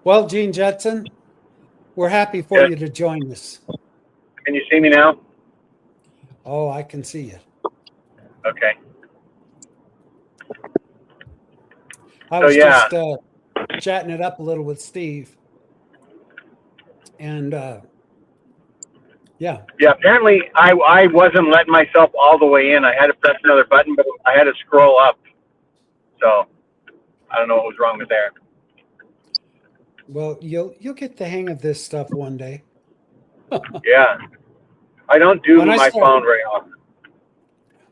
Well, Gene Judson, we're happy for you to join us. Can you see me now? Oh, I can see you. Okay. I was just chatting it up a little with Steve. And yeah. Yeah, apparently I wasn't letting myself all the way in. I had to press another button, but I had to scroll up. So I don't know what was wrong with there. Well, you'll get the hang of this stuff one day. Yeah. I don't do my phone very often.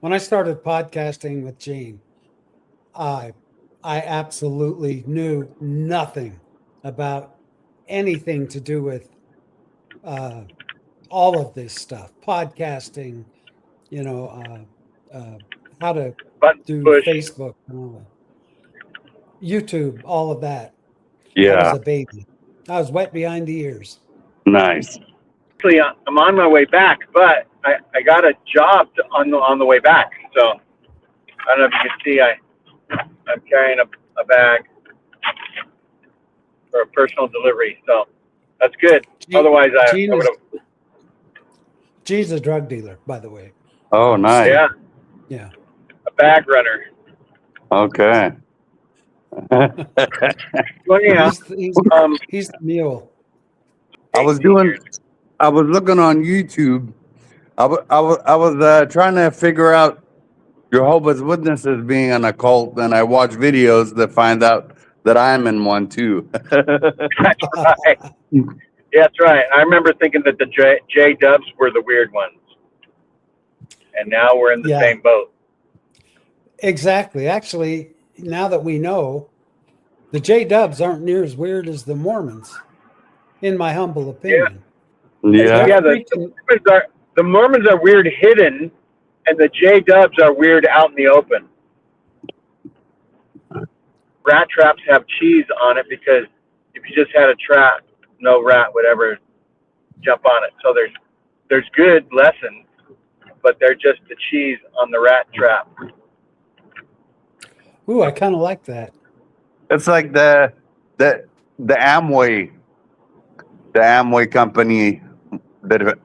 When I started podcasting with Gene, I absolutely knew nothing about anything to do with all of this stuff, podcasting, how to do Facebook and all that. YouTube, all of that. Yeah. I was a baby. I was wet behind the ears. Nice. Actually, I'm on my way back, but I got a job on the way back. So I don't know if you can see, I'm carrying a bag for a personal delivery. So that's good. Otherwise, I would have. Gene's a drug dealer, by the way. Oh, nice. Yeah. Yeah. A bag runner. Okay. Well, yeah. He's the mule. I was looking on YouTube. I was trying to figure out Jehovah's Witnesses being an occult, and I watched videos that find out that I'm in one too. That's right. Yeah, that's right. I remember thinking that the J-Dubs were the weird ones. And now we're in the same boat. Exactly. Actually, now that we know, the J-Dubs aren't near as weird as the Mormons, in my humble opinion. Yeah. The Mormons are weird hidden, and the J-Dubs are weird out in the open. Rat traps have cheese on it because if you just had a trap, no rat would ever jump on it. So there's good lessons, but they're just the cheese on the rat trap. Ooh, I kind of like that. It's like the Amway company that it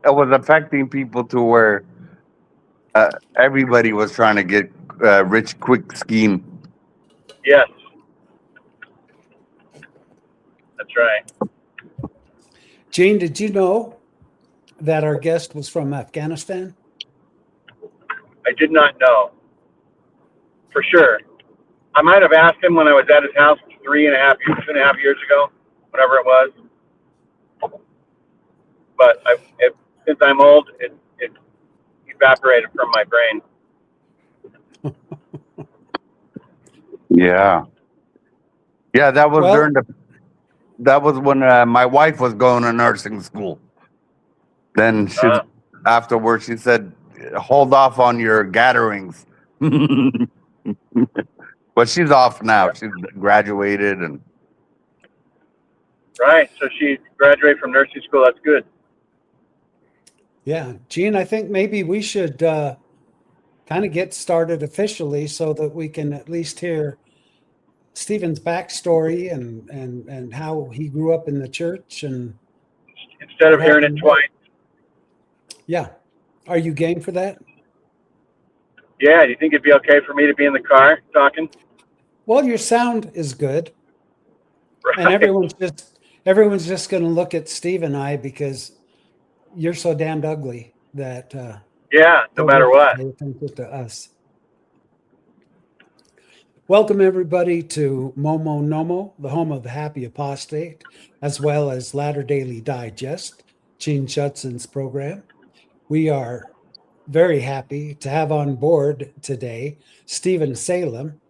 was affecting people to where everybody was trying to get rich quick scheme. Yes. That's right. Gene, did you know that our guest was from Afghanistan? I did not know. For sure. I might have asked him when I was at his house 2.5 years ago, whatever it was. But since I'm old, it evaporated from my brain. Yeah. Yeah, that was when my wife was going to nursing school. Then afterwards she said, hold off on your gatherings. But she's off now. She's graduated and right. So she graduated from nursing school. That's good. Yeah, Gene, I think maybe we should kind of get started officially so that we can at least hear Stephen's backstory and how he grew up in the church, and instead of hearing it twice. Yeah. Are you game for that? Yeah. Do you think it'd be okay for me to be in the car talking? Well, your sound is good. Right. And everyone's just going to look at Steve and I because you're so damned ugly that no matter what. They think it to us. Welcome everybody to MomoNomo, the home of the happy apostate, as well as Latter Daily Digest, Gene Judson's program. We are very happy to have on board today Stephen Salim.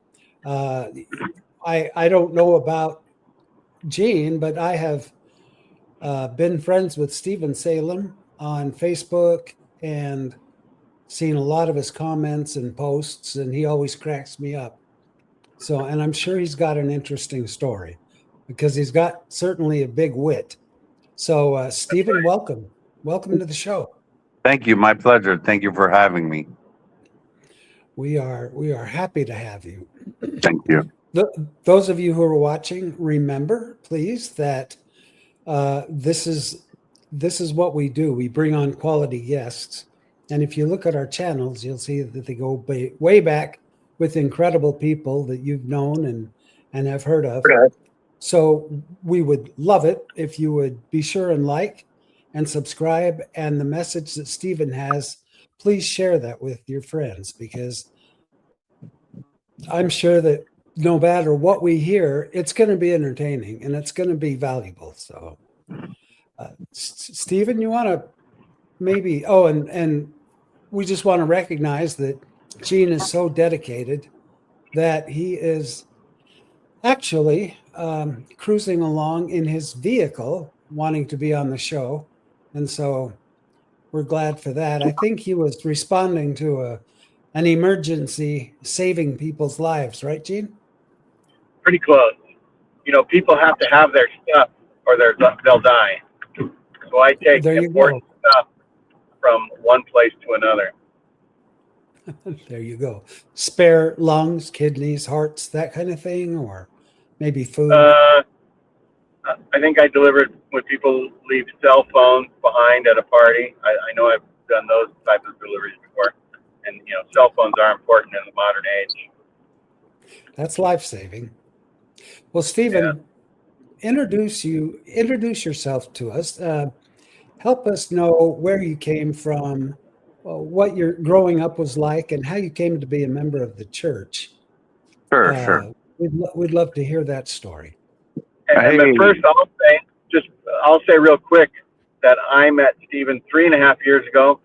I don't know about Gene, but I have been friends with Stephen Salim on Facebook and seen a lot of his comments and posts, and he always cracks me up. So, and I'm sure he's got an interesting story because he's got certainly a big wit. So, Stephen, welcome. Welcome to the show. Thank you. My pleasure. Thank you for having me. We are happy to have you. Thank you. Those of you who are watching, remember, please, that this is what we do. We bring on quality guests, and if you look at our channels, you'll see that they go way back with incredible people that you've known and have heard of. So we would love it if you would be sure and like and subscribe. And the message that Stephen has, please share that with your friends, because I'm sure that no matter what we hear, it's going to be entertaining and it's going to be valuable. So, Stephen, you want to maybe, and we just want to recognize that Gene is so dedicated that he is actually cruising along in his vehicle, wanting to be on the show. And so we're glad for that. I think he was responding to an emergency, saving people's lives, right, Gene? Pretty close. People have to have their stuff or they'll die. So I take important stuff from one place to another. There you go. Spare lungs, kidneys, hearts, that kind of thing, or maybe food. I think I delivered when people leave cell phones behind at a party. I know I've done those types of deliveries before. And, cell phones are important in the modern age. That's life-saving. Well, Stephen, introduce yourself to us. Help us know where you came from, what your growing up was like, and how you came to be a member of the church. Sure. We'd love to hear that story. And first, I'll say real quick that I met Stephen 3.5 years ago.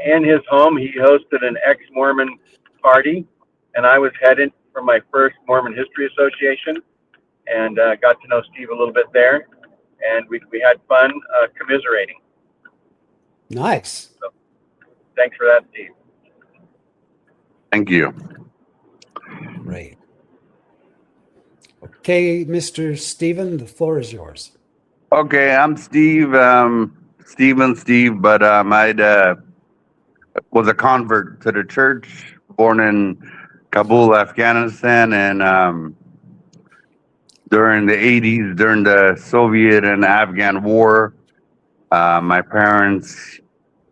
In his home, he hosted an ex-Mormon party, and I was headed for my first Mormon History Association, and got to know Steve a little bit there, and we had fun commiserating. Nice. So, thanks for that, Steve. Thank you. Great. Okay, Mr. Stephen, the floor is yours. Okay, I'm Steve. Steve, but I was a convert to the church, born in Kabul, Afghanistan, and during the 80s, during the Soviet and Afghan war, my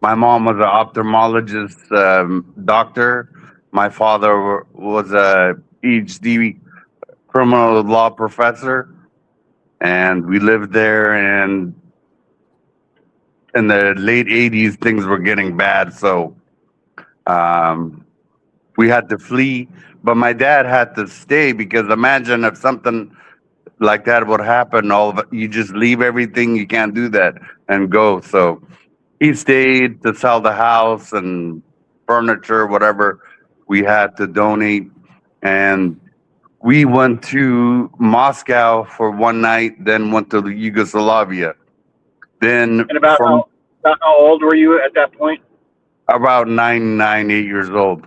mom was an ophthalmologist doctor. My father was a PhD criminal law professor, and we lived there. And in the late 80s, things were getting bad, so we had to flee. But my dad had to stay, because imagine if something like that would happen, you just leave everything, you can't do that, and go. So he stayed to sell the house and furniture, whatever we had to donate. And we went to Moscow for one night, then went to Yugoslavia. Then And about how old were you at that point? About 8 years old.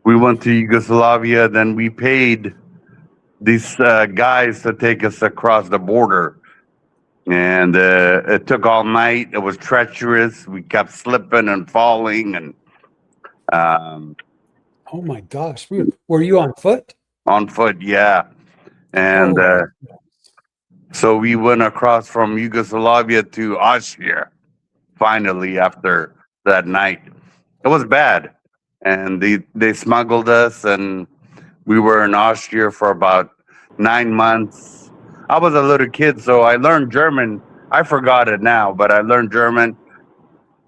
We went to Yugoslavia, then we paid these guys to take us across the border. And it took all night. It was treacherous. We kept slipping and falling. And oh my gosh. Were you on foot? On foot, yeah. And so we went across from Yugoslavia to Austria, finally, after that night. It was bad. And they smuggled us, and we were in Austria for about 9 months. I was a little kid, so I learned German. I forgot it now, but I learned German.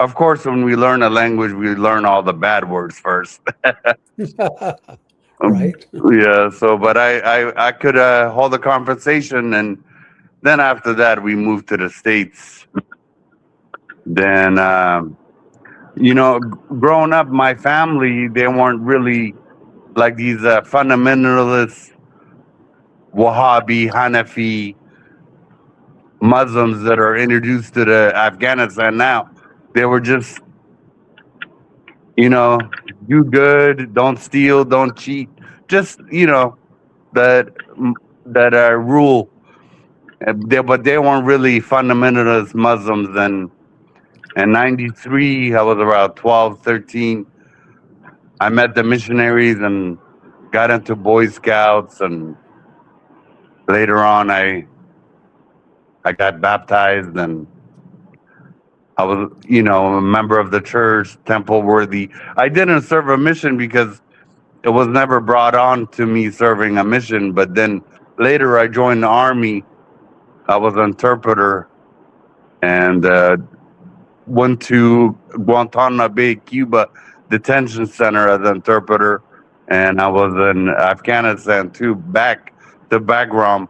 Of course, when we learn a language, we learn all the bad words first. Right. Yeah, so, but I could hold a conversation, and then after that, we moved to the States. Then, growing up, my family, they weren't really like these fundamentalist Wahhabi, Hanafi Muslims that are introduced to the Afghanistan now. They were just, do good, don't steal, don't cheat. Just, that rule. But they weren't really fundamentalist Muslims. And in 93, I was around 12, 13. I met the missionaries, and got into Boy Scouts, and later on I got baptized, and I was, a member of the church, temple worthy. I didn't serve a mission because it was never brought on to me serving a mission. But then later I joined the army. I was an interpreter, and went to Guantanamo Bay, Cuba detention center as an interpreter. And I was in Afghanistan too, back to background.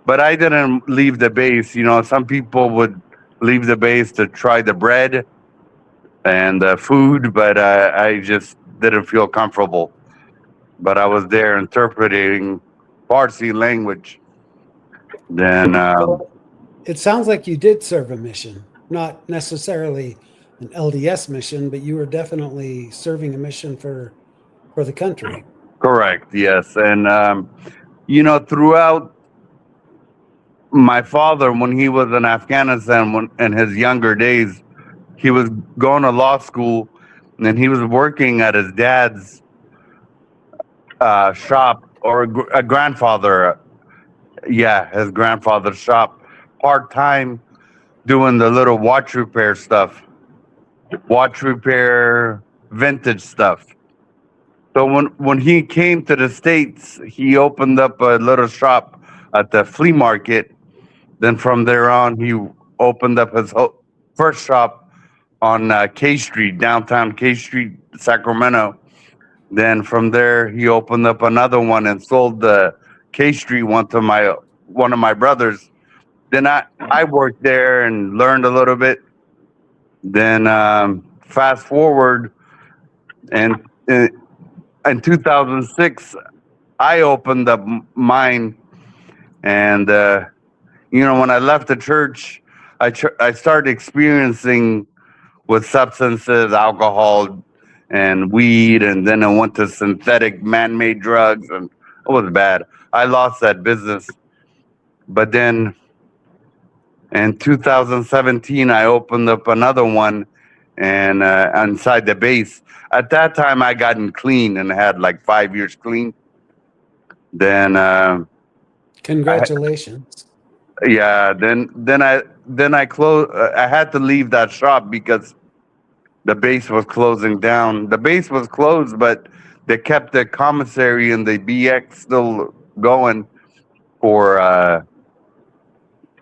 But I didn't leave the base. Some people would leave the base to try the bread and food, but I just didn't feel comfortable. But I was there interpreting Farsi language. Then, Well, it sounds like you did serve a mission, not necessarily an LDS mission, but you were definitely serving a mission for the country. correct, yes. And, throughout my father, when he was in Afghanistan, in his younger days, he was going to law school, and he was working at his dad's shop, or a grandfather. Yeah, his grandfather's shop, part time, doing the little watch repair stuff, watch repair, vintage stuff. So when he came to the States, he opened up a little shop at the flea market. Then from there on, he opened up his first shop on K Street, downtown K Street, Sacramento. Then from there, he opened up another one and sold the K Street one to one of my brothers. Then I worked there and learned a little bit. Then fast forward, and in 2006, I opened up mine. And when I left the church, I started experiencing with substances, alcohol, and weed, and then I went to synthetic man-made drugs, and it was bad. I lost that business. But then in 2017, I opened up another one, and inside the base. At that time, I gotten clean and had like 5 years clean. Then Congratulations. then I closed. I had to leave that shop because the base was closing down. The base was closed, but they kept the commissary and the BX still going for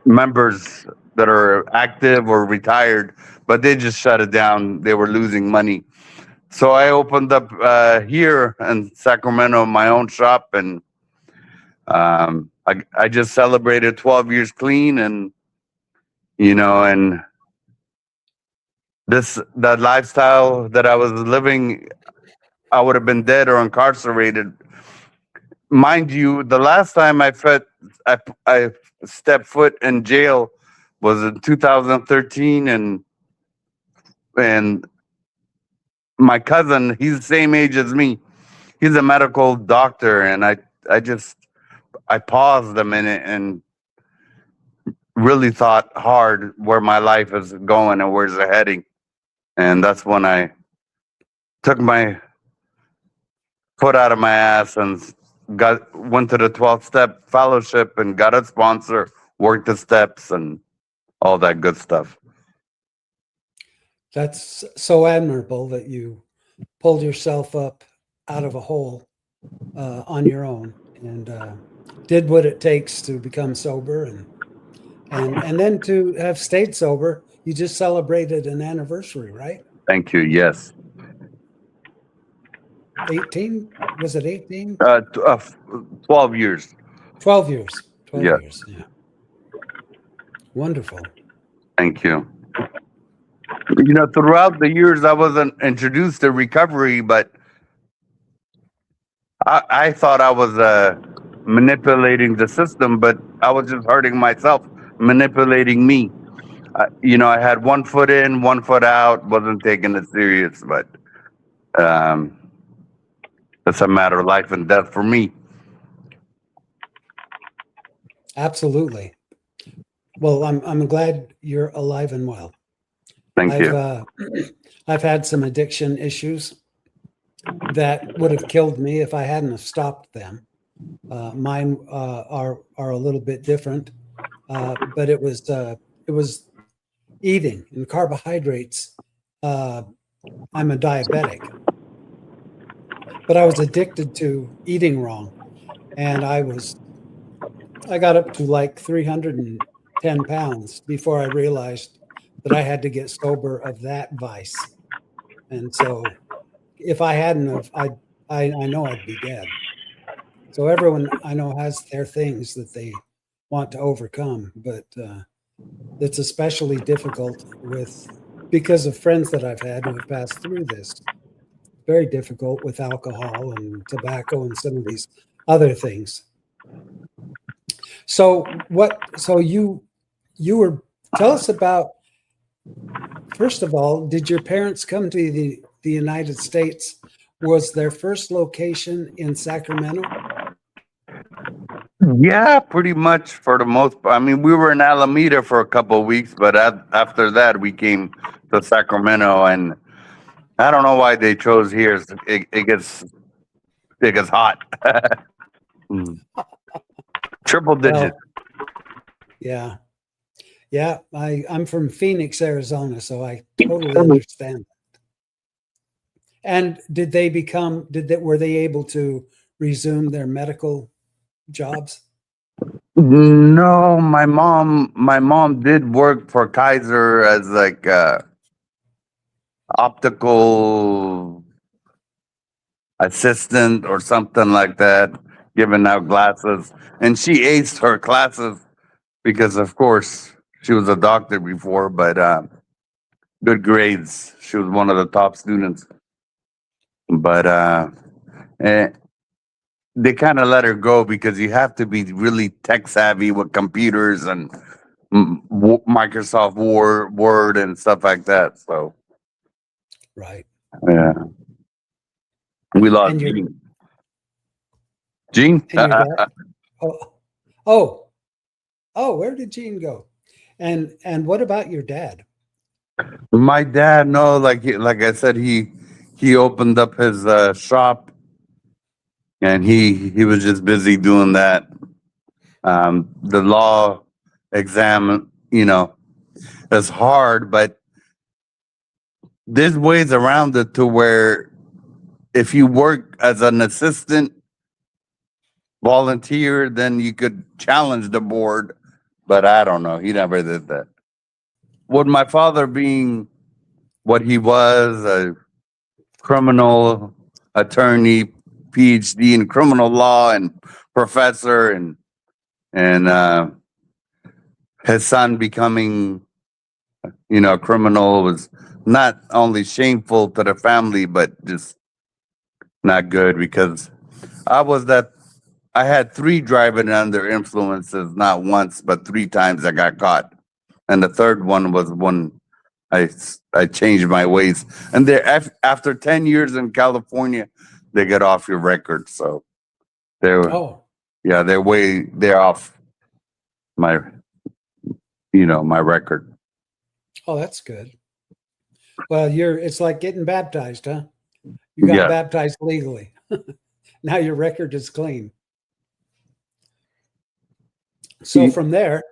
members that are active or retired, but they just shut it down. They were losing money. So I opened up here in Sacramento my own shop, and I just celebrated 12 years clean, and and that lifestyle that I was living, I would have been dead or incarcerated. Mind you, the last time I stepped foot in jail was in 2013, and my cousin, he's the same age as me. He's a medical doctor, and I paused a minute and really thought hard where my life is going and where's it heading. And that's when I took my foot out of my ass and went to the 12-step fellowship and got a sponsor, worked the steps and all that good stuff. That's so admirable that you pulled yourself up out of a hole on your own and did what it takes to become sober and then to have stayed sober. You just celebrated an anniversary, right? Thank you. Yes. 18? Was it 18? 12 years. 12 years. 12 Yeah. years. Yeah. Wonderful. Thank you. Throughout the years, I wasn't introduced to recovery, but I thought I was manipulating the system, but I was just hurting myself, manipulating me. I had 1 foot in, 1 foot out, wasn't taking it serious, but it's a matter of life and death for me. Absolutely. Well, I'm glad you're alive and well. Thank you. I've had some addiction issues that would have killed me if I hadn't have stopped them. Mine are a little bit different, but it was eating and carbohydrates. I'm a diabetic, but I was addicted to eating wrong, and I got up to like 310 pounds before I realized that I had to get sober of that vice. And so if I hadn't have, I know I'd be dead. So everyone I know has their things that they want to overcome, but it's especially difficult because of friends that I've had who have passed through this. Very difficult with alcohol and tobacco and some of these other things. So you were, tell us about, first of all, did your parents come to the United States? Was their first location in Sacramento? Yeah, pretty much for the most part. I mean, we were in Alameda for a couple of weeks, but after that, we came to Sacramento, and I don't know why they chose here. It gets hot. Triple digits. Well, yeah. I'm from Phoenix, Arizona, so I totally understand. And were they able to resume their medical jobs? No, my mom did work for Kaiser as like optical assistant or something like that, giving out glasses. And she aced her classes because, of course, she was a doctor before, but good grades. She was one of the top students. But they kind of let her go because you have to be really tech savvy with computers and Microsoft Word and stuff like that. So, Right. yeah. We lost And Gene. Gene? And your dad? Oh, where did Gene go? And what about your dad? My dad, no, like I said, he opened up his shop, and he was just busy doing that. The law exam, is hard, but there's ways around it to where if you work as an assistant volunteer, then you could challenge the board. But I don't know. He never did that. With my father being what he was, a criminal attorney, PhD in criminal law, and professor, and his son becoming, a criminal was not only shameful to the family, but just not good because I had 3 driving under influences, not once, but 3 times I got caught. And the third one was when I changed my ways. And after 10 years in California, they get off your record. So they're they're off my my record. Oh, that's good. Well, it's like getting baptized, huh? You got baptized legally. Now your record is clean. So from there,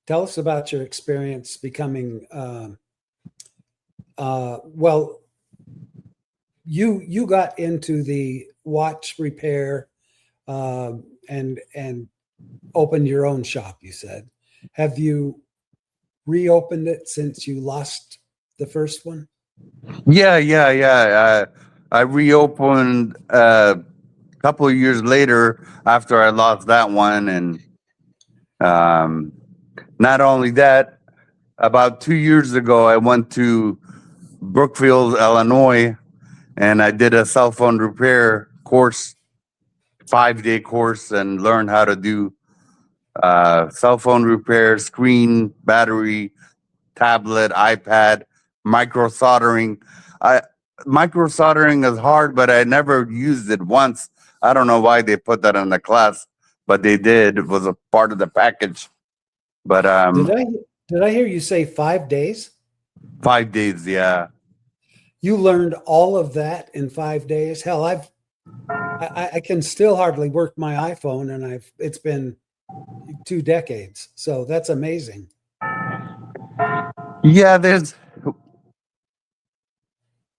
tell us about your experience becoming, well, you got into the watch repair and opened your own shop, you said. Have you reopened it since you lost the first one? Yeah. I reopened a couple of years later after I lost that one. And not only that, about 2 years ago, I went to Brookfield, Illinois, and I did a cell phone repair course, 5-day course, and learned how to do cell phone repair, screen, battery, tablet, iPad, micro soldering. Micro soldering is hard, but I never used it once. I don't know why they put that in the class, but they did. It was a part of the package. But did I hear you say 5 days? 5 days, yeah. You learned all of that in 5 days. Hell, I can still hardly work my iPhone, and it's been 2 decades. So that's amazing. Yeah, there's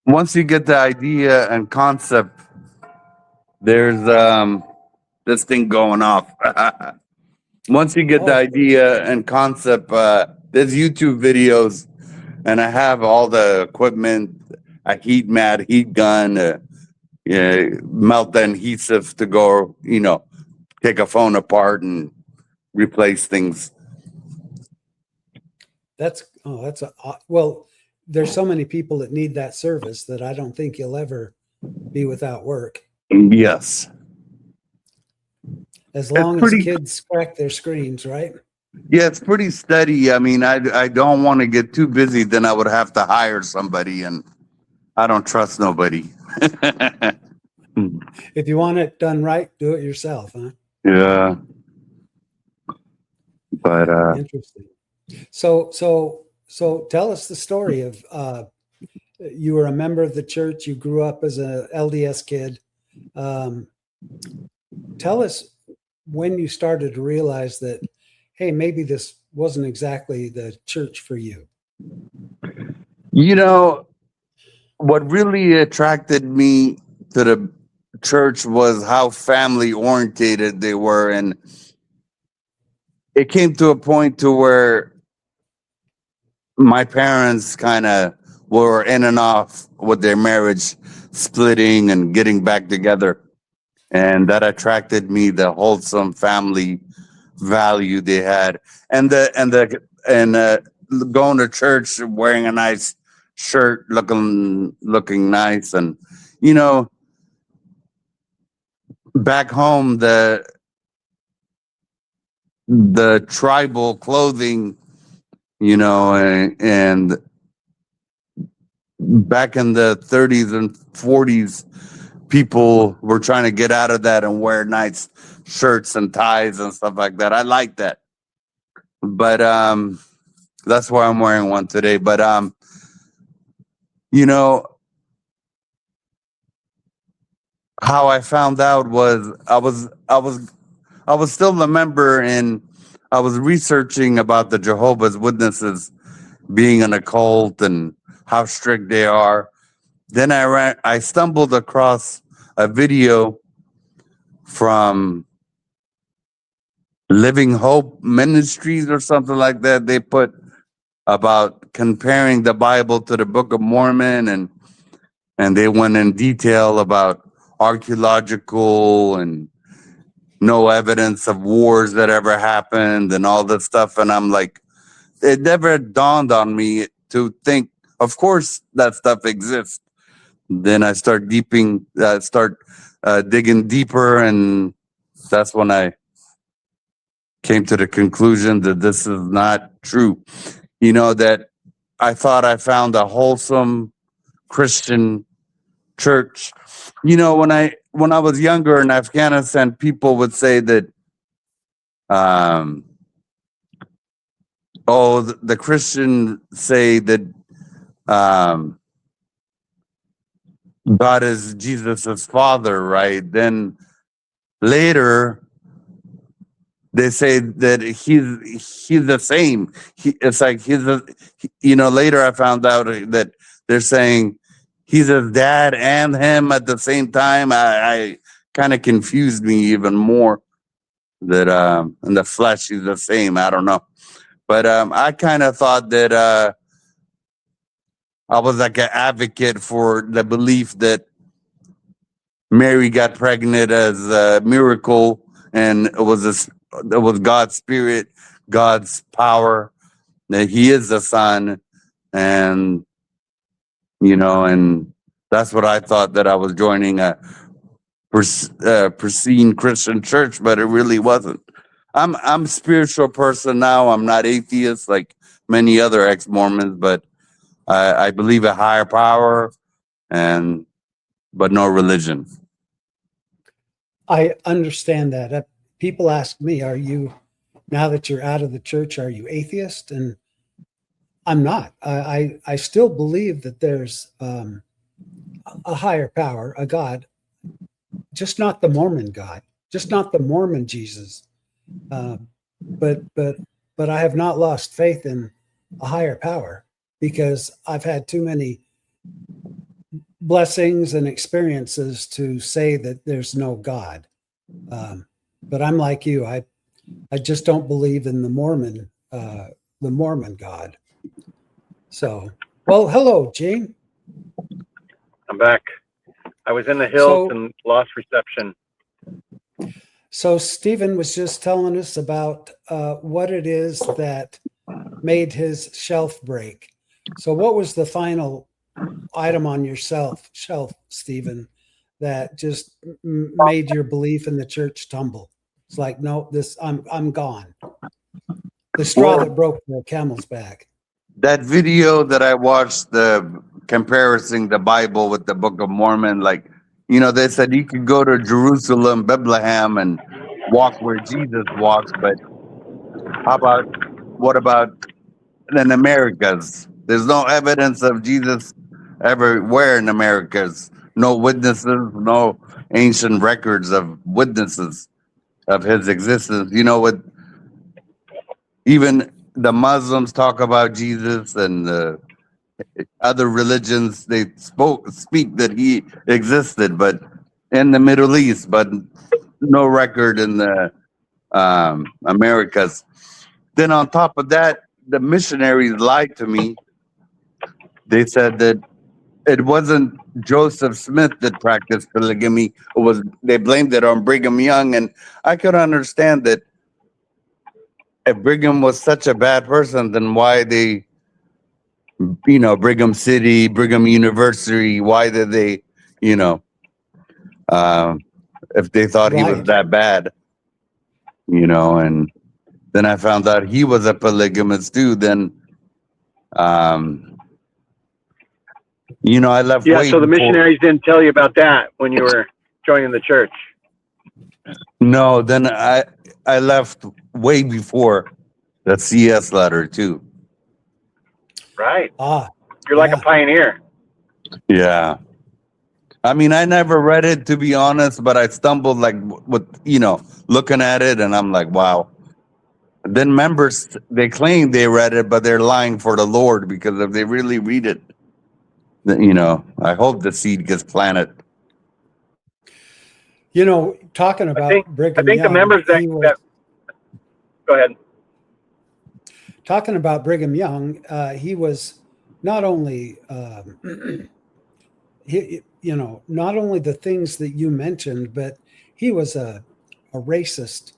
once you get the idea and concept, there's this thing going off. Once you get the Oh, idea and concept, there's YouTube videos, and I have all the equipment, a heat mat, heat gun, melt the adhesive to go, take a phone apart and replace things. well, there's so many people that need that service that I don't think you'll ever be without work. Yes. As long as kids crack their screens, right? Yeah, it's pretty steady. I mean, I don't want to get too busy, then I would have to hire somebody, and I don't trust nobody. If you want it done right, do it yourself, huh? Yeah. But Interesting. So tell us the story of you were a member of the church. You grew up as a LDS kid. Tell us when you started to realize that, hey, maybe this wasn't exactly the church for you. What really attracted me to the church was how family orientated they were, and it came to a point to where my parents kind of were in and off with their marriage, splitting and getting back together, and that attracted me, the wholesome family value they had, and going to church, wearing a nice shirt, looking nice, and back home the tribal clothing, and back in the 30s and 40s, people were trying to get out of that and wear nice shirts and ties and stuff like that. I like that, but that's why I'm wearing one today. But how I found out was I was still a member, and I was researching about the Jehovah's Witnesses being an occult and how strict they are. Then I stumbled across a video from Living Hope Ministries or something like that. They put about comparing the Bible to the Book of Mormon, and they went in detail about archaeological and no evidence of wars that ever happened and all that stuff. And I'm like, it never dawned on me to think, of course that stuff exists. Then I start digging deeper, and that's when I came to the conclusion that this is not true. That I thought I found a wholesome Christian church. When I was younger in Afghanistan, people would say that, the Christian say that God is Jesus's father, right? Then later they say that he's the same. Later I found out that they're saying he's his dad and him at the same time. I kind of confused me even more that in the flesh he's the same. I don't know. But I kind of thought that I was like an advocate for the belief that Mary got pregnant as a miracle, and it was God's spirit, God's power, that he is the son, and and that's what I thought, that I was joining a pristine Christian church, but it really wasn't. I'm a spiritual person now. I'm not atheist like many other ex-Mormons, but I believe a higher power, but no religion. I understand that. People ask me, are you, now that you're out of the church, are you atheist? And I'm not. I still believe that there's a higher power, a God, just not the Mormon God, just not the Mormon Jesus. But I have not lost faith in a higher power because I've had too many blessings and experiences to say that there's no God. But I'm like you. I just don't believe in the Mormon God. So, well, hello, Gene. I'm back. I was in the hills and lost reception. So Stephen was just telling us about what it is that made his shelf break. So what was the final item on your shelf, Stephen, that just made your belief in the church tumble? It's like, no, I'm gone. The straw that broke the camel's back. That video that I watched, the comparing the Bible with the Book of Mormon, like, you know, they said you could go to Jerusalem, Bethlehem, and walk where Jesus walks, but what about in Americas? There's no evidence of Jesus everywhere in Americas. No witnesses, no ancient records of witnesses of his existence. You know what? Even the Muslims talk about Jesus, and the other religions they speak that he existed, but in the Middle East, but no record in the Americas. Then on top of that, the missionaries lied to me. They said that it wasn't Joseph Smith that practiced polygamy. They blamed it on Brigham Young, and I could understand that. If Brigham was such a bad person, then why they, you know, Brigham City, Brigham University, why did they, you know, if they thought he was that bad, you know? And then I found out he was a polygamist too. Then, you know, I left. Yeah, so the missionaries didn't tell you about that when you were joining the church. No, then I left way before the CS letter too. Right. You're like a pioneer. Yeah. I mean, I never read it, to be honest, but I stumbled like with, you know, looking at it, and I'm like, wow. Then members, they claim they read it, but they're lying for the Lord, because if they really read it, then, you know, I hope the seed gets planted. You know, talking about Brigham Young, the members that go ahead. Talking about Brigham Young, he was not only, not only the things that you mentioned, but he was a racist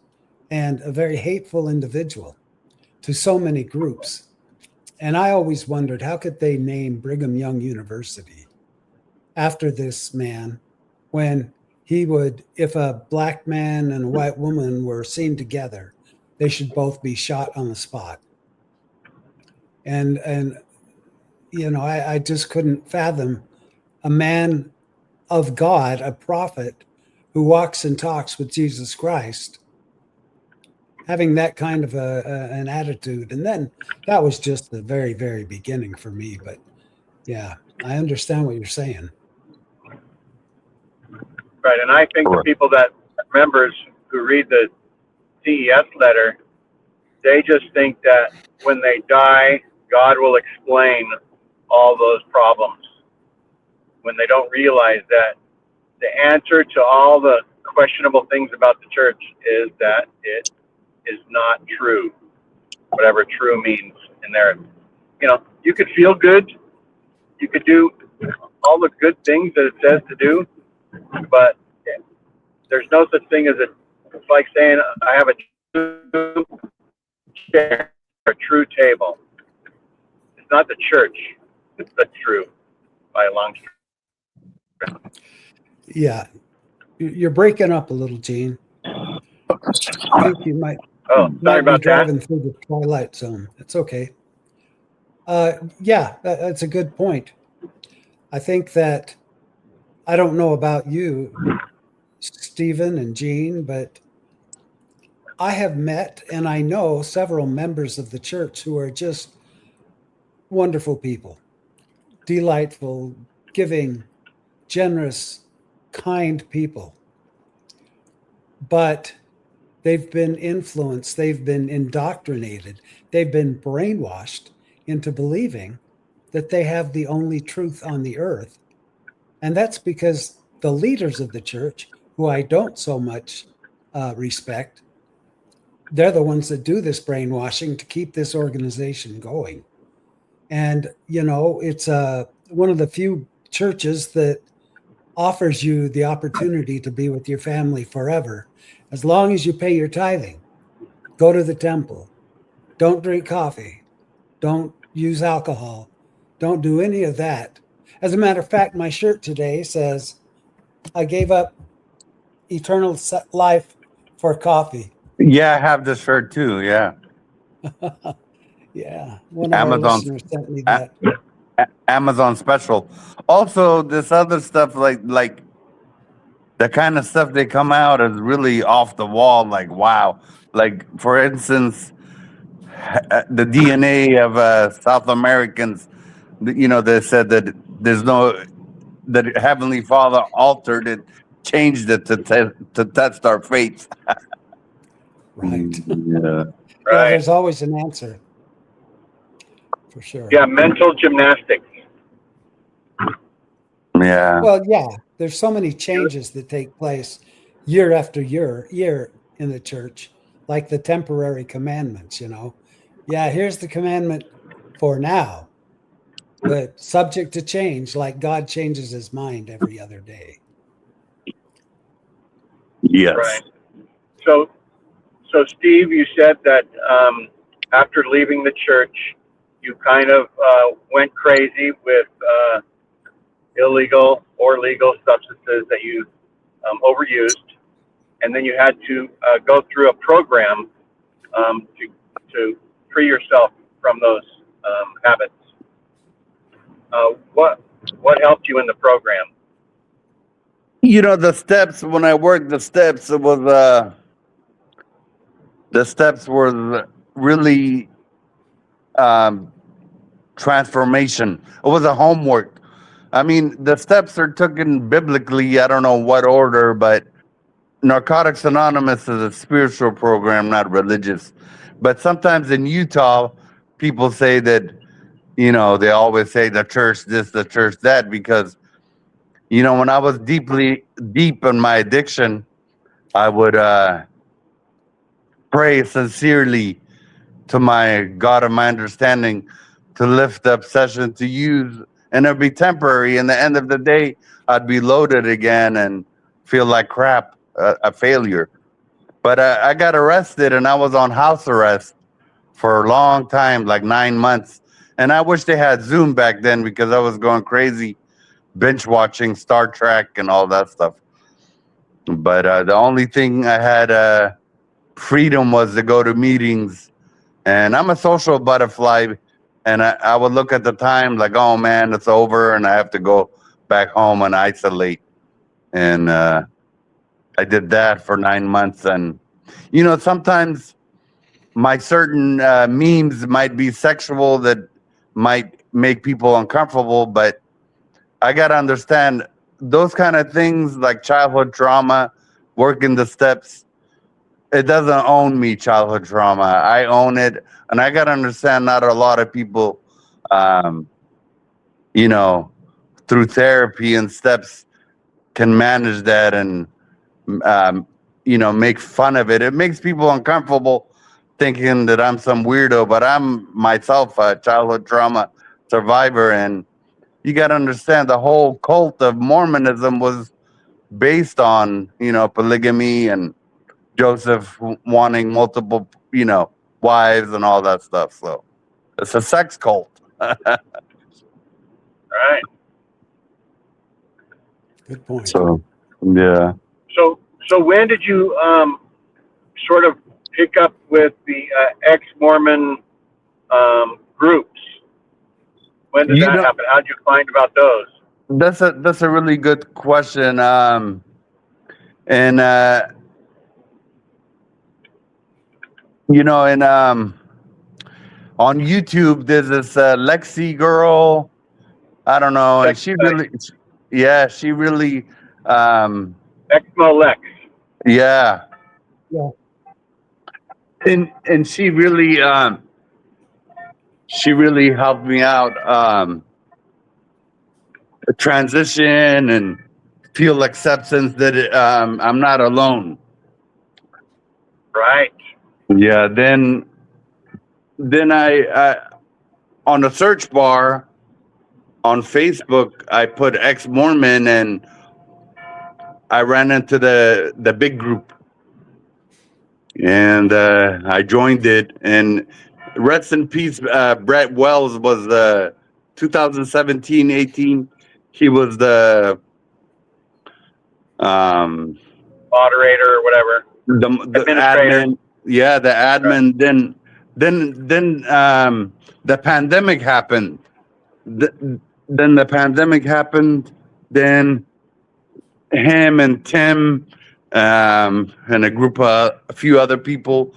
and a very hateful individual to so many groups. And I always wondered, how could they name Brigham Young University after this man when he would, if a black man and a white woman were seen together, they should both be shot on the spot. And you know, I just couldn't fathom a man of God, a prophet who walks and talks with Jesus Christ, having that kind of an attitude. And then that was just the very, very beginning for me. But yeah, I understand what you're saying. Right, and I think the people that members who read the CES letter, they just think that when they die, God will explain all those problems, when they don't realize that the answer to all the questionable things about the church is that it is not true, whatever true means in there. You know, you could feel good, you could do all the good things that it says to do, but there's no such thing as it's like saying I have a true chair, a true table. It's not the church that's true by a long shot. Yeah, you're breaking up a little, Gene. I think you might sorry about be driving through the twilight zone. It's okay. Yeah, that's a good point. I think that, I don't know about you, Stephen and Gene, but I have met and I know several members of the church who are just wonderful people, delightful, giving, generous, kind people. But they've been influenced, they've been indoctrinated, they've been brainwashed into believing that they have the only truth on the earth. And that's because the leaders of the church, who I don't so much respect, they're the ones that do this brainwashing to keep this organization going. And, you know, it's one of the few churches that offers you the opportunity to be with your family forever, as long as you pay your tithing, go to the temple, don't drink coffee, don't use alcohol, don't do any of that. As a matter of fact, my shirt today says, I gave up eternal life for coffee. Yeah, I have this shirt too. Yeah. Yeah, one of our Amazon, listeners sent me that. Amazon special. Also, this other stuff, like the kind of stuff they come out is really off the wall. Like, wow. Like, for instance, the DNA of South Americans, you know, they said that there's no, that Heavenly Father altered it, changed it to test our faith. Right. Yeah. Yeah, Right. there's always an answer. For sure. Yeah, mental gymnastics. Yeah. Well, yeah, there's so many changes that take place year after year in the church, like the temporary commandments, you know. Yeah, here's the commandment for now, but subject to change, like God changes his mind every other day. Yes. Right. So Steve, you said that after leaving the church, you kind of went crazy with illegal or legal substances that you overused, and then you had to go through a program to free yourself from those habits. What helped you in the program? You know, the steps, when I worked the steps, it was the steps were really transformation. It was a homework. I mean, the steps are taken biblically. I don't know what order, but Narcotics Anonymous is a spiritual program, not religious. But sometimes in Utah, people say that, you know, they always say the church this, the church that, because, you know, when I was deep in my addiction, I would pray sincerely to my God of my understanding to lift the obsession to use, and it'd be temporary. In the end of the day, I'd be loaded again and feel like crap, a failure. But I got arrested and I was on house arrest for a long time, like 9 months. And I wish they had Zoom back then, because I was going crazy, binge watching Star Trek and all that stuff. But the only thing I had freedom was to go to meetings. And I'm a social butterfly. And I would look at the time like, oh man, it's over, and I have to go back home and isolate. And I did that for 9 months. And, you know, sometimes my certain memes might be sexual, that might make people uncomfortable, but I got to understand those kind of things, like childhood trauma, working the steps. It doesn't own me, childhood trauma. I own it. And I got to understand not a lot of people, you know, through therapy and steps can manage that and, you know, make fun of it. It makes people uncomfortable thinking that I'm some weirdo, but I'm myself a childhood trauma survivor. And you got to understand the whole cult of Mormonism was based on, you know, polygamy and Joseph wanting multiple, you know, wives and all that stuff. So it's a sex cult. Right. Good point. So, yeah. So when did you sort of pick up with the ex-Mormon groups? When did that happen? How did you find about those? That's a really good question. And you know, and on YouTube, there's this Lexi girl. I don't know, and she really, yeah, she really, Exmo Lex. yeah, Yeah. and she really helped me out, transition and feel acceptance that I'm not alone. Right. Yeah. Then I on the search bar on Facebook, I put ex-Mormon, and I ran into the big group, and I joined it. And rest in peace, Brett Wells was 2017-18. He was the um Moderator or whatever. the Administrator. admin. Yeah, the admin. Right. Then the pandemic happened. Then the pandemic happened. Then him and Tim, and a few other people,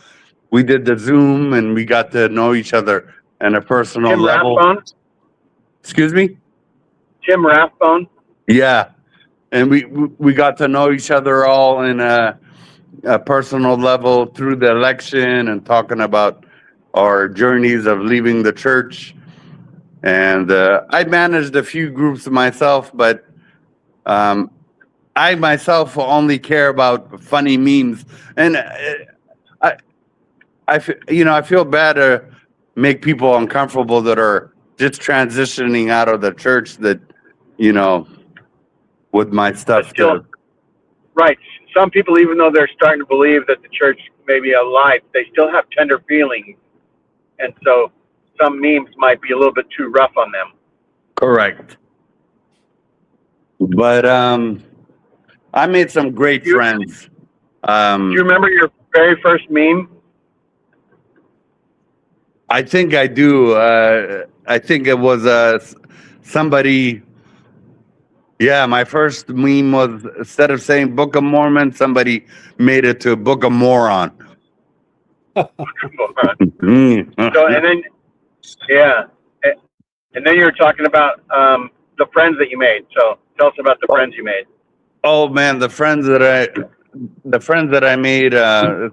we did the Zoom, and we got to know each other on a personal Tim level. Rathbone. Excuse me? Tim Rathbone. Yeah. And we got to know each other all in a personal level through the election, and talking about our journeys of leaving the church. And I managed a few groups myself, but I myself only care about funny memes. And I feel bad to make people uncomfortable that are just transitioning out of the church, that, with my stuff. Still, right. Some people, even though they're starting to believe that the church may be alive, they still have tender feelings. And so some memes might be a little bit too rough on them. Correct. But I made some great friends. Do you remember your very first meme? I think I do. I think it was somebody. Yeah, my first meme was, instead of saying Book of Mormon, somebody made it to Book of Moron. So, and then, yeah. And then you were talking about the friends that you made. So tell us about the friends you made. Oh man, the friends that I made,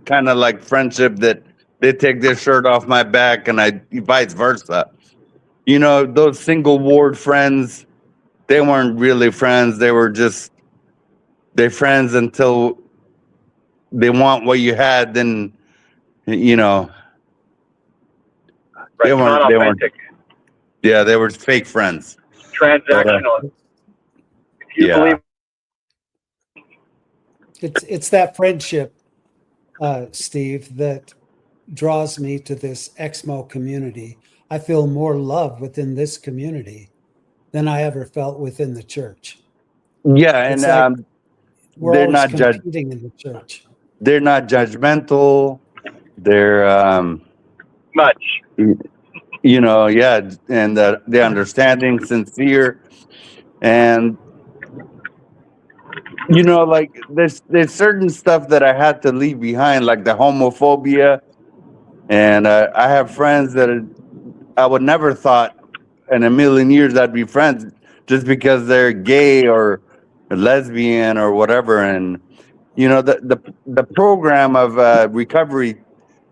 kind of like friendship, that they take their shirt off my back, and I vice versa. Those single ward friends, they weren't really friends. They were just friends until they want what you had. Then, Right, they not weren't. authentic. Yeah, they were fake friends. Transactional. If you believe. It's that friendship, Steve, that draws me to this Exmo community. I feel more love within this community than I ever felt within the church. Yeah, It's and like we're they're always not competing in the church. They're not judgmental. They're Much. yeah, and they're understanding, sincere, and like there's certain stuff that I had to leave behind, like the homophobia. And I have friends that I would never thought in a million years I'd be friends, just because they're gay or lesbian or whatever. And the program of recovery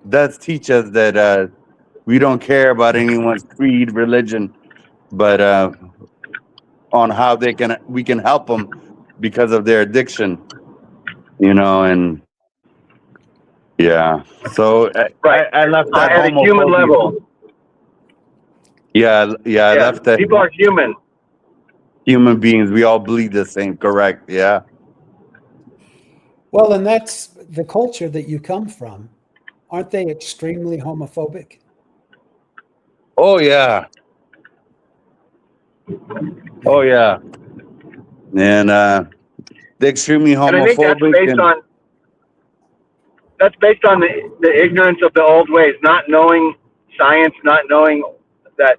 does teach us that we don't care about anyone's creed, religion, but on how we can help them because of their addiction, and yeah. So Right. I left that at a human homophobia. level. Yeah, I left that. People are human. Human beings, we all bleed the same. Correct. Yeah. Well, and that's the culture that you come from. Aren't they extremely homophobic? Oh yeah. Oh yeah. And they're extremely homophobic. And I think that's based on the ignorance of the old ways, not knowing science, not knowing that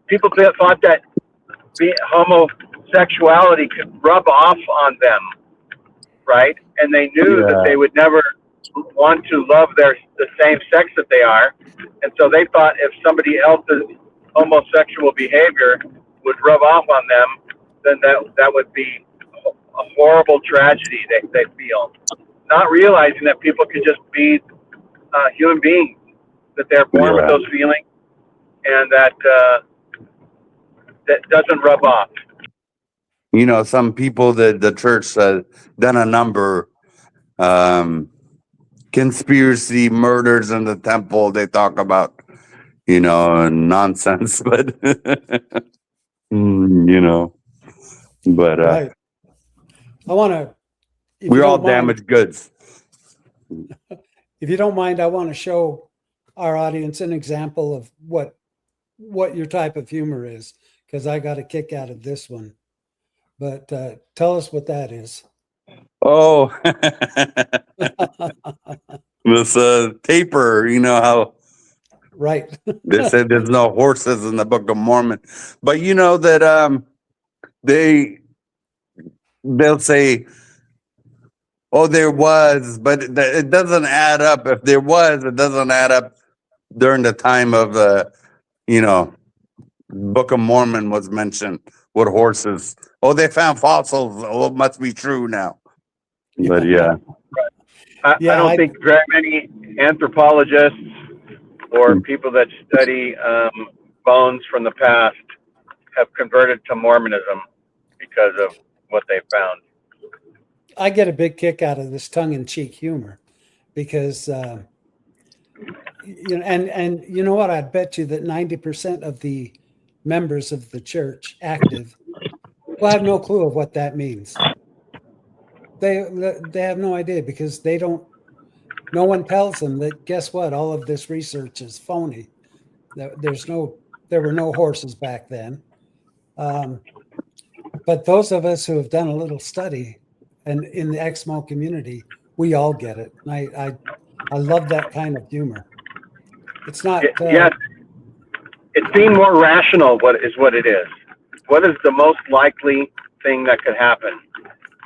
people thought that homosexuality could rub off on them, right? And they knew that they would never want to love the same sex that they are, and so they thought if somebody else's homosexual behavior would rub off on them, then that would be a horrible tragedy they feel. Not realizing that people can just be human beings, that they're born with those feelings, and that doesn't rub off. You know, some people that the church done a number conspiracy murders in the temple. They talk about, you know, nonsense, but you know, but Right. I want to. we're all damaged goods. If you don't mind, I want to show our audience an example of what your type of humor is, because I got a kick out of this one. But tell us what that is. Oh, this taper, you know how Right. they said there's no horses in the Book of Mormon, but you know that they'll say, oh, there was, but it doesn't add up. If there was, it doesn't add up during the time of you know, Book of Mormon was mentioned with horses. Oh, they found fossils. Oh, it must be true now. But yeah. I don't think very many anthropologists or people that study bones from the past have converted to Mormonism because of what they found. I get a big kick out of this tongue-in-cheek humor because, you know, and you know what? I bet you that 90% of the members of the church active will have no clue of what that means. They have no idea because they don't. No one tells them that. Guess what? All of this research is phony. There were no horses back then. But those of us who have done a little study, and in the Exmo community, we all get it. And I love that kind of humor. It's not. Yes, it's being more rational. What it is? What is the most likely thing that could happen?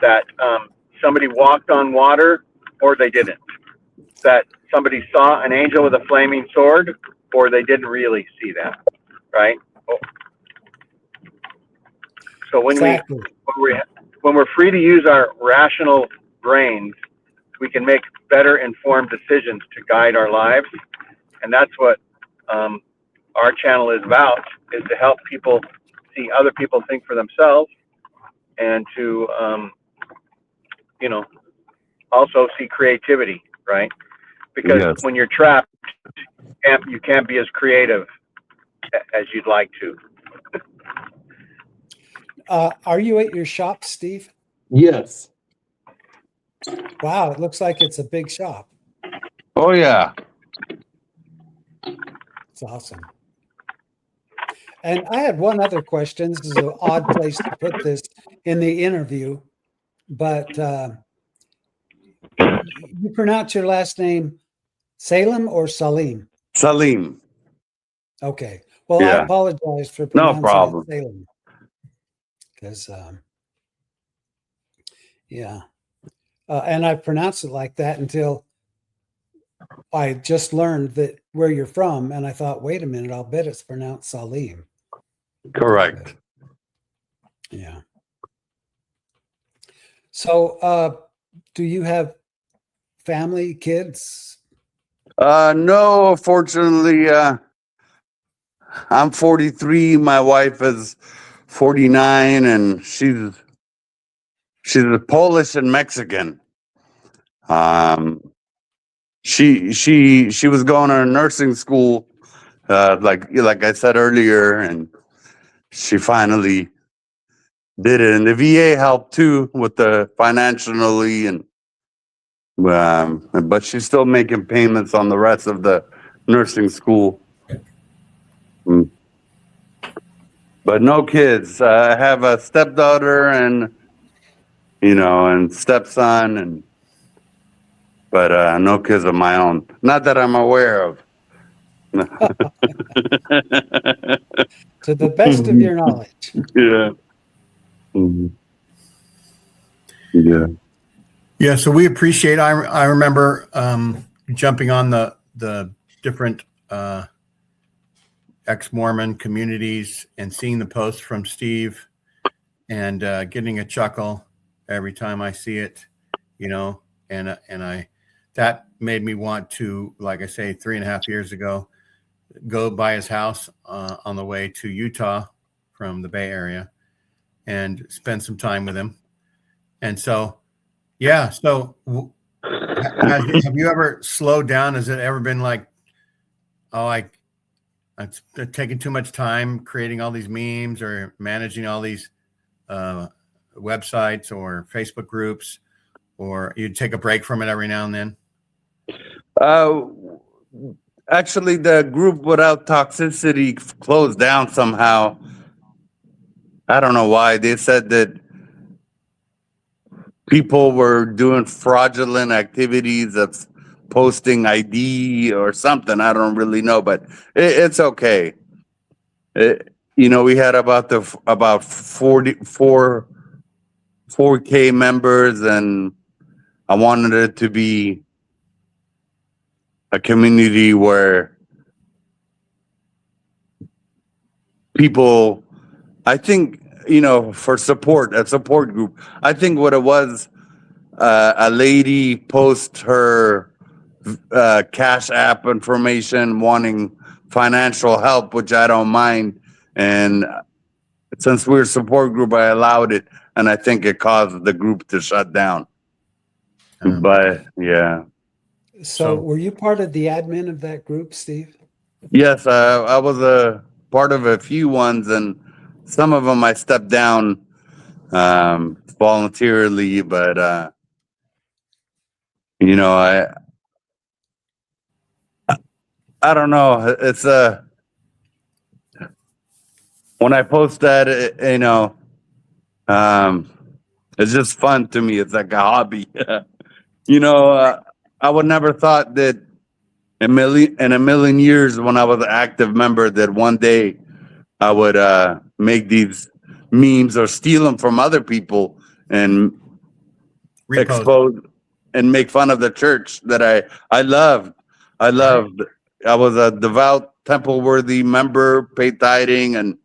That somebody walked on water, or they didn't. That somebody saw an angel with a flaming sword, or they didn't really see that, right? So when we're free to use our rational brains, we can make better informed decisions to guide our lives, and that's what our channel is about: is to help people see other people think for themselves, and to you know, also see creativity, right? Because when you're trapped, you can't be as creative as you'd like to. Are you at your shop, Steve? Yes. Wow, it looks like it's a big shop. Oh yeah. It's awesome. And I had one other question. This is an odd place to put this in the interview, but you pronounce your last name Salim or Salim? Salim. Okay. Well, I apologize for pronouncing it Salim. Because, and I pronounced it like that until I just learned that where you're from, and I thought, wait a minute, I'll bet it's pronounced Salim. Correct. Yeah. So, do you have family, kids? No, fortunately, I'm 43. My wife is 49, and she's Polish and Mexican. She was going to nursing school, like I said earlier, and she finally did it. And the VA helped too with the financially, and but she's still making payments on the rest of the nursing school. But no kids. I have a stepdaughter and stepson, but no kids of my own. Not that I'm aware of. To the best of your knowledge. Yeah. Mm-hmm. Yeah. Yeah. So we appreciate. I remember jumping on the different ex-Mormon communities and seeing the posts from Steve, and getting a chuckle every time I see it, and that made me want to, like I say, 3.5 years ago, go by his house on the way to Utah from the Bay Area and spend some time with him. And so, yeah. So have you ever slowed down? Has it ever been like, oh, I'm taking too much time creating all these memes or managing all these websites or Facebook groups, or you take a break from it every now and then? Actually, the group Without Toxicity closed down somehow. I don't know why. They said that people were doing fraudulent activities of posting ID or something. I don't really know, but it's okay. We had about 4K members, and I wanted it to be a community where people, I think, for a support group. I think what it was, a lady post her Cash App information wanting financial help, which I don't mind. And since we're a support group, I allowed it. And I think it caused the group to shut down. But yeah. So were you part of the admin of that group, Steve? Yes, I was a part of a few ones, and some of them I stepped down voluntarily, but I don't know. It's when I post that, it's just fun to me. It's like a hobby. I would never thought that in a million years, when I was an active member, that one day I would make these memes or steal them from other people and expose and make fun of the church that I loved. I was a devout, temple-worthy member, paid tithing, and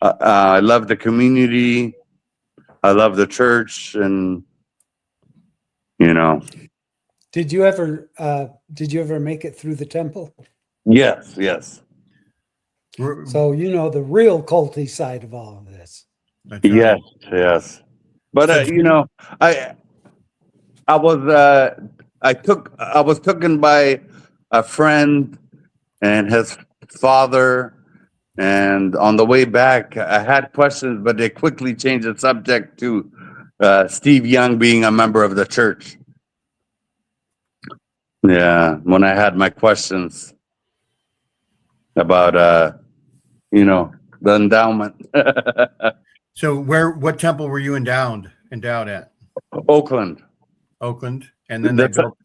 I love the community. I love the church, and Did you ever make it through the temple? Yes. So the real culty side of all of this. That's right. Yes. But I was taken by a friend and his father, and on the way back I had questions, but they quickly changed the subject to Steve Young being a member of the church. Yeah, when I had my questions about the endowment. So what temple were you endowed at? Oakland. And then they built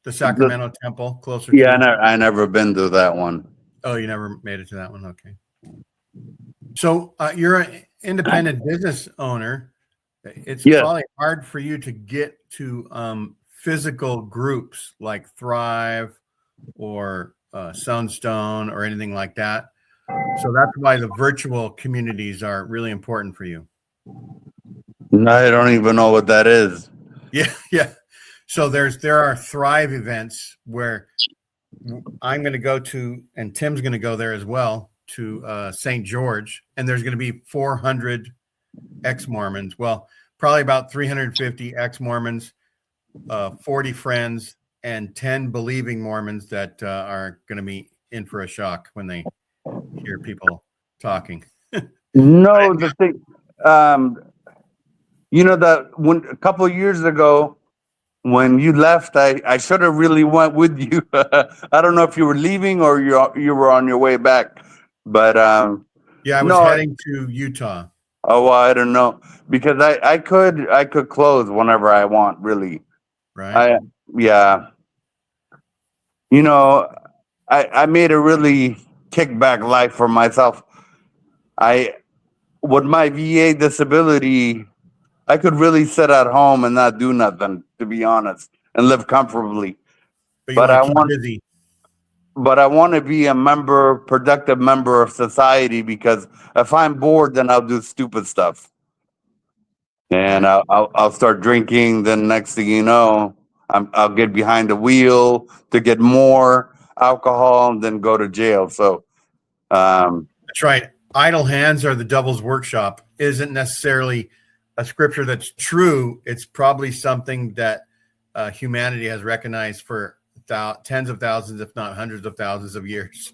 the Sacramento temple closer. Yeah, I never been to that one. Oh, you never made it to that one. Okay. So you're an independent business owner. It's probably hard for you to get to physical groups like Thrive or Sunstone or anything like that. So that's why the virtual communities are really important for you. I don't even know what that is. Yeah. So there are Thrive events where I'm going to go to, and Tim's going to go there as well, to St. George, and there's going to be 400 ex-Mormons. Well, probably about 350 ex-Mormons, 40 friends, and 10 believing Mormons that are going to be in for a shock when they hear people talking. No, the thing, that when a couple of years ago, when you left, I should have really went with you. I don't know if you were leaving or you were on your way back, but yeah, I was heading to Utah. Oh, well, I don't know, because I could close whenever I want, really. Right. I made a really kickback life for myself. With my VA disability, I could really sit at home and not do nothing, to be honest, and live comfortably. But I want to be a productive member of society, because if I'm bored, then I'll do stupid stuff. and I'll start drinking. Then next thing you know, I'll get behind the wheel to get more alcohol and then go to jail. So, That's right. Idle hands are the devil's workshop isn't necessarily a scripture that's true. It's probably something that humanity has recognized for tens of thousands, if not hundreds of thousands of years.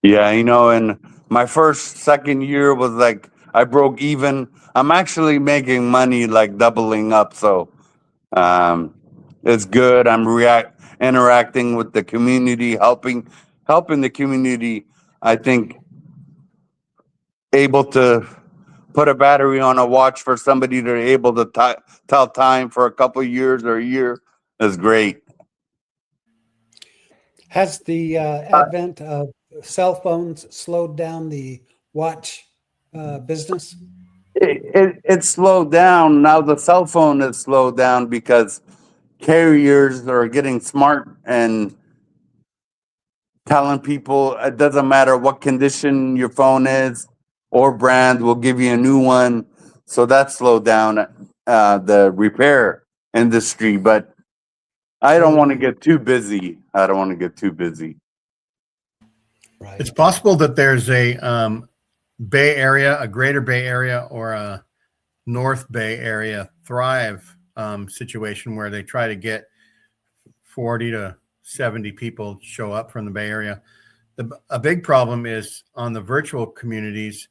yeah, and my second year was like I broke even. I'm actually making money, like doubling up. So, it's good. I'm interacting with the community, helping the community. I think able to put a battery on a watch for somebody to able to tell time for a couple of years or a year is great. Has the advent of cell phones slowed down the watch business? It slowed down. Now the cell phone is slowed down because carriers are getting smart and telling people it doesn't matter what condition your phone is or brand, we'll give you a new one. So that slowed down the repair industry. But I don't want to get too busy. Right. It's possible that there's a Bay Area, a greater Bay Area, or a North Bay Area thrive situation where they try to get 40 to 70 people show up from the Bay Area. A big problem is on the virtual communities,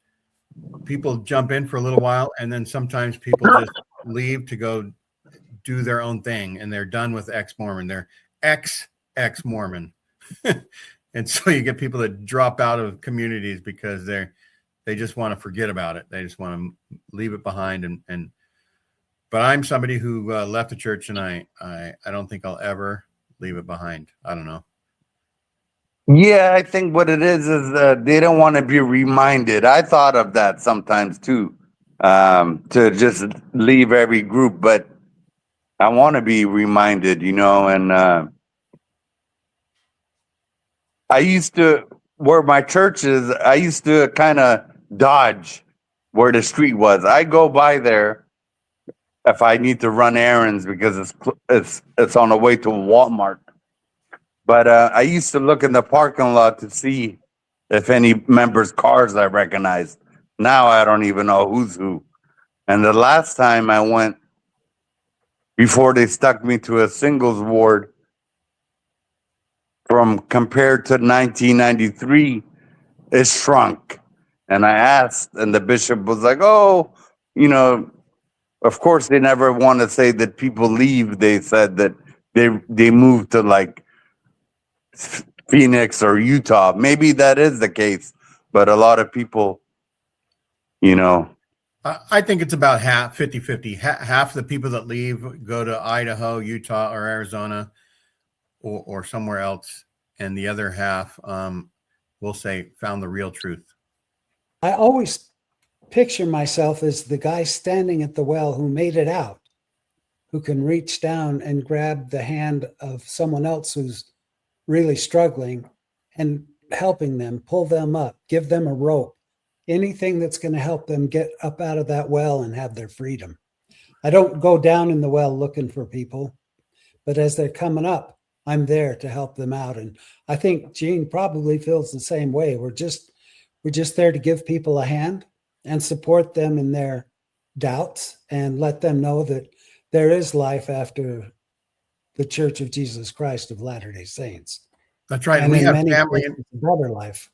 people jump in for a little while and then sometimes people just leave to go do their own thing and they're done with ex-Mormon. They're ex-Mormon. And so you get people that drop out of communities because they just want to forget about it. They just want to leave it behind. But I'm somebody who left the church and I don't think I'll ever leave it behind. I don't know. Yeah, I think what it is they don't want to be reminded. I thought of that sometimes too, to just leave every group, but I want to be reminded, and I used to, where my church is, I used to kind of dodge where the street was. I go by there if I need to run errands because it's on the way to Walmart. But I used to look in the parking lot to see if any members' cars I recognized. Now I don't even know who's who. And the last time I went, before they stuck me to a singles ward, from compared to 1993, it shrunk. And I asked, and the bishop was like, "Oh, of course they never want to say that people leave. They said that they moved to like Phoenix or Utah. Maybe that is the case, but a lot of people, I think it's about 50-50. Half the people that leave go to Idaho, Utah, or Arizona, or somewhere else, and the other half, we'll say, found the real truth. I always picture myself as the guy standing at the well who made it out, who can reach down and grab the hand of someone else who's really struggling and helping them, pull them up, give them a rope, anything that's going to help them get up out of that well and have their freedom. I don't go down in the well looking for people, but as they're coming up, I'm there to help them out. And I think Gene probably feels the same way. We're just there to give people a hand and support them in their doubts and let them know that there is life after the Church of Jesus Christ of Latter-day Saints. That's right. And we have many family places, a better life.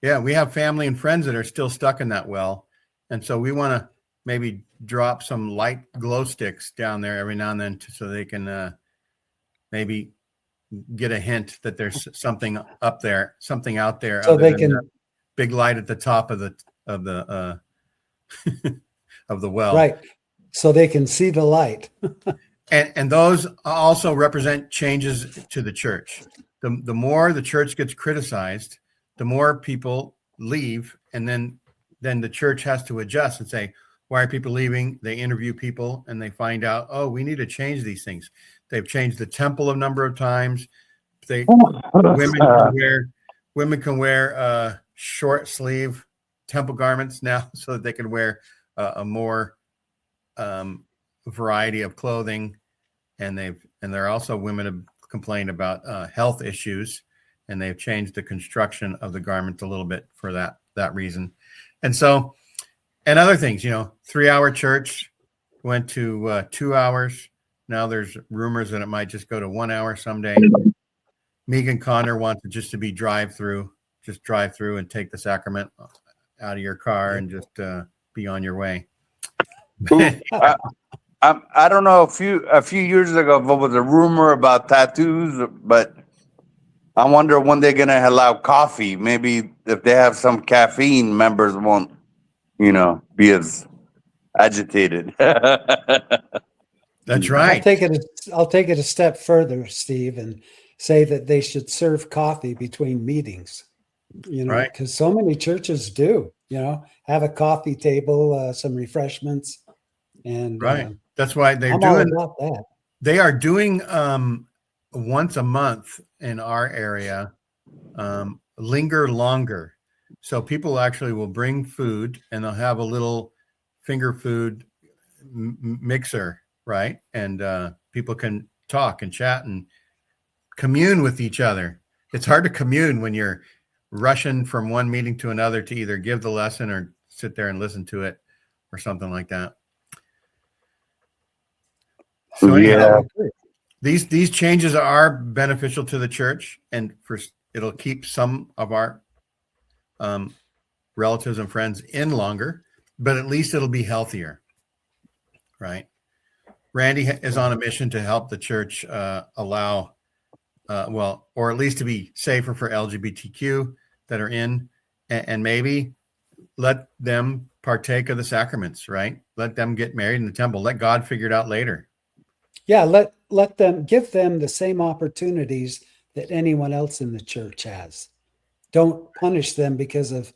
Yeah, we have family and friends that are still stuck in that well. And so we want to maybe drop some light glow sticks down there every now and then so they can maybe get a hint that there's something up there, something out there. So they can big light at the top of the of the well. Right. So they can see the light. And those also represent changes to the church. The more the church gets criticized, the more people leave, and then the church has to adjust and say, why are people leaving? They interview people and they find out, oh, we need to change these things. They've changed the temple a number of times. Women can wear short sleeve temple garments now so that they can wear a more variety of clothing, and there are also women have complained about health issues, and they've changed the construction of the garment a little bit for that reason. And so, and other things, 3-hour church went to 2 hours. Now there's rumors that it might just go to 1 hour someday. Megan Conner wants it just to be drive through and take the sacrament out of your car and just be on your way. I don't know, a few years ago, there was a rumor about tattoos, but I wonder when they're going to allow coffee. Maybe if they have some caffeine, members won't, be as agitated. That's right. I'll take it a step further, Steve, and say that they should serve coffee between meetings. Right. Because so many churches do. Have a coffee table, some refreshments, and right. That's why they're I'm doing all about that. They are doing once a month in our area, linger longer. So people actually will bring food, and they'll have a little finger food mixer, right? And people can talk and chat and commune with each other. It's hard to commune when you're rushing from one meeting to another to either give the lesson or sit there and listen to it or something like that. So anyhow, these changes are beneficial to the church, and it'll keep some of our relatives and friends in longer, but at least it'll be healthier, right? Randy is on a mission to help the church allow, or at least to be safer for LGBTQ that are in, and maybe let them partake of the sacraments, right? Let them get married in the temple. Let God figure it out later. Yeah, let them, give them the same opportunities that anyone else in the church has. Don't punish them because of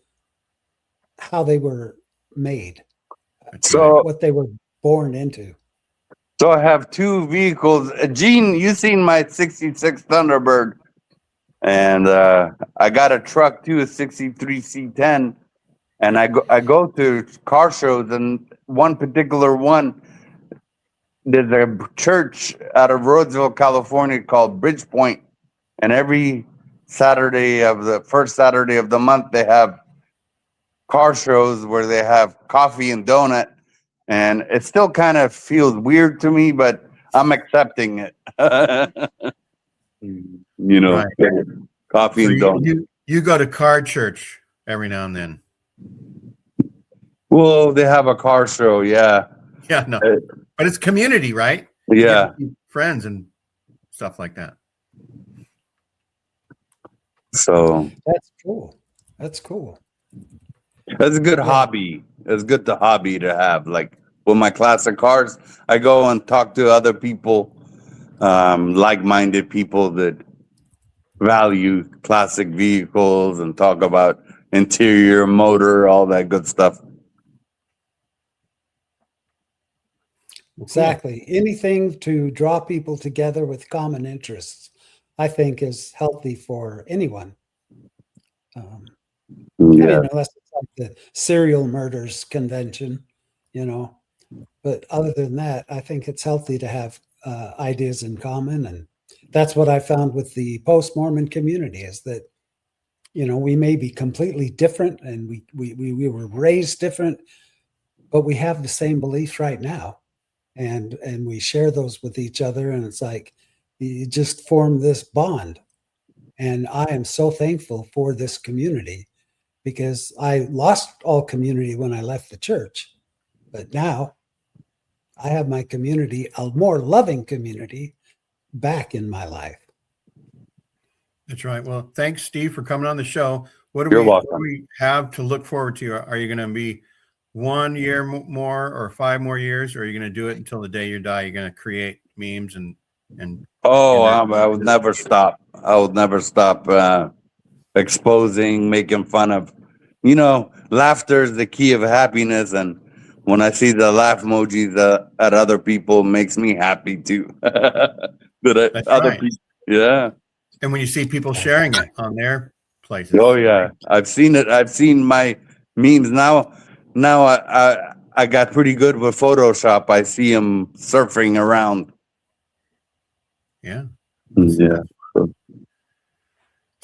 how they were made, what they were born into. So I have two vehicles. Gene, you seen my 66 Thunderbird, and I got a truck too, a 63 C10, and I go to car shows, and one particular one, there's a church out of Roseville, California called Bridgepoint, and every first Saturday of the month, they have car shows where they have coffee and donut, and it still kind of feels weird to me, but I'm accepting it. Right. Coffee and donut. You go to car church every now and then. Well, they have a car show, yeah. Yeah, no, but it's community, right? Yeah. Friends and stuff like that. So that's cool. That's cool. That's a good hobby. It's good hobby to have. Like with my classic cars, I go and talk to other people, like-minded people that value classic vehicles and talk about interior, motor, all that good stuff. Exactly. Anything to draw people together with common interests, I think, is healthy for anyone. Unless it's like the serial murders convention, But other than that, I think it's healthy to have ideas in common. And that's what I found with the post-Mormon community is that, we may be completely different and we were raised different, but we have the same beliefs right now. And we share those with each other. And it's like, you just form this bond. And I am so thankful for this community because I lost all community when I left the church. But now I have my community, a more loving community, back in my life. That's right. Well, thanks, Steve, for coming on the show. What You're do welcome. we have to look forward to? Are you going to be 1 year more or 5 more years, or are you going to do it until the day you die? You're going to create memes and I would never stop. I would never stop exposing, making fun of. Laughter is the key of happiness, and when I see the laugh emojis at other people, makes me happy too. People, yeah. And when you see people sharing it on their places. Oh yeah, I've seen it. I've seen my memes now. Now I got pretty good with Photoshop. I see him surfing around. Yeah. Yeah.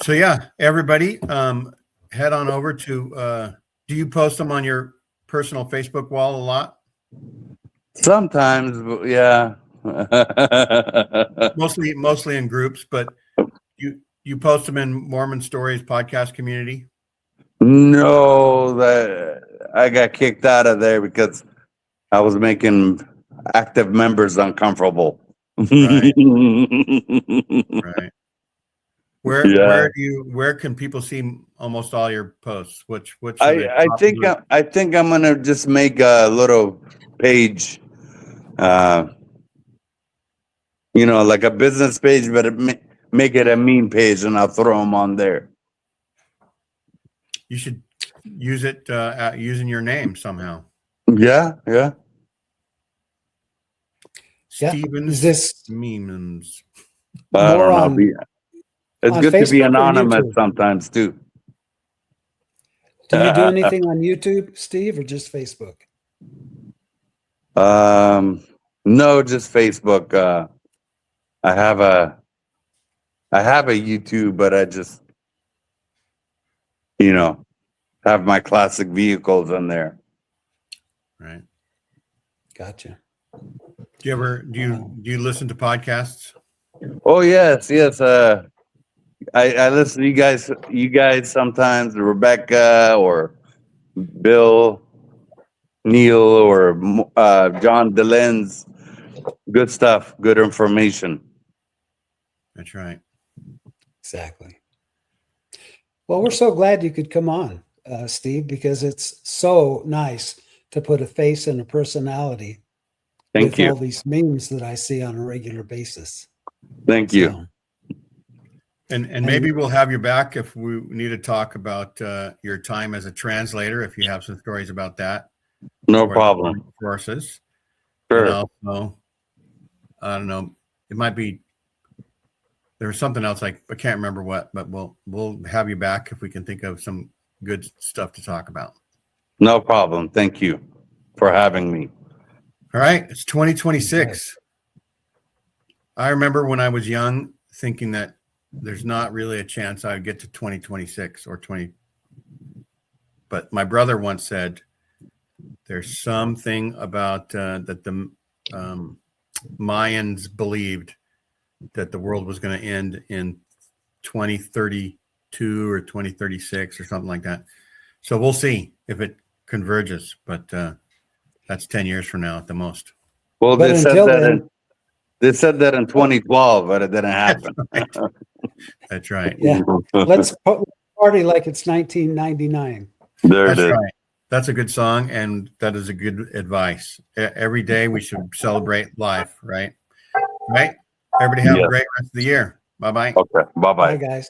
So yeah, everybody, head on over to. Do you post them on your personal Facebook wall a lot? Sometimes, yeah. Mostly in groups, but you post them in Mormon Stories podcast community. No, that I got kicked out of there because I was making active members uncomfortable. Right. Right. Yeah. Where can people see almost all your posts? Which I think I'm gonna just make a little page, like a business page, but make it a meme page, and I'll throw them on there. you should use it using your name somehow. Yeah. Yeah. Stephen Is this memes. I more don't know. It's on good to be Facebook or anonymous YouTube? sometimes too. Do you do anything on YouTube, Steve, or just Facebook? No, just Facebook. I have a YouTube, but I just, have my classic vehicles in there. Right. Gotcha. Do you listen to podcasts? Oh yes. I listen to you guys sometimes, Rebecca or Bill, Neil, or John DeLenz. Good stuff, good information. That's right. Exactly. Well, we're so glad you could come on, Steve, because it's so nice to put a face and a personality Thank with you. all these memes that I see on a regular basis. Thank you. So, And maybe we'll have you back if we need to talk about your time as a translator, if you have some stories about that. No or problem. Forces. Sure. And also, I don't know, it might be, there was something else I can't remember what, but we'll have you back if we can think of some good stuff to talk about. No problem. Thank you for having me. All right. It's 2026. I remember when I was young thinking that there's not really a chance I would get to 2026 or 20. But my brother once said there's something about that the Mayans believed that the world was going to end in 2032 or 2036 or something like that. So we'll see if it converges, but that's 10 years from now at the most. Well, but they said until that then, they said that in 2012, but it didn't happen. That's right. yeah, let's party like it's 1999. There That's it is. right. That's a good song, and that is a good advice. Every day we should celebrate life, right? Right? Everybody have a great rest of the year. Bye-bye. Okay. Bye-bye. Bye, guys.